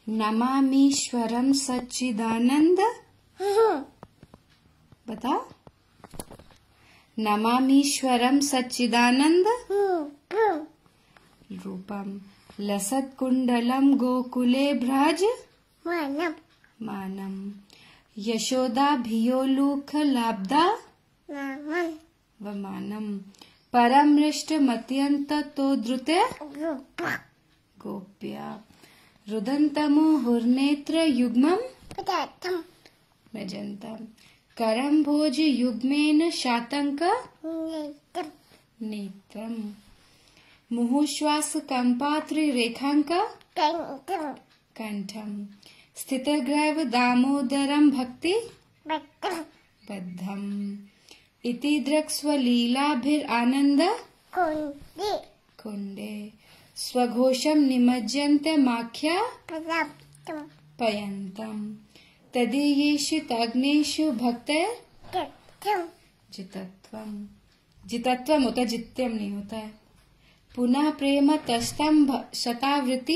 नमामीश्वरं सच्चिदानंद। बता। नमामीश्वरं सच्चिदानंद रूपम लसत्कुंडलं गोकुले भ्राज मानम यशोदा भियोलुखलाब्दा वमानम परमृष्टमत्यन्ततोद्रुते गोप्या रुदन्तमुहुर्नेत्र युग्मं मजन्तं करं भोज युग्मेन शातंक नेत्रम मुहुश्वास कंपात्रिरेखांक कंठम स्थितग्रैव दामोदरं भक्ति बद्धम इति दृक्स्वलीलाभिरानंद कुंडे स्वघोषं निमज्जन्तमाख्या पयन्तम तदीयेषु तग्नेषु भक्तैर्जितत्वम। जितत्वम होता है, जित्यम नहीं होता है। पुनः प्रेम तस्तम शतावृत्ति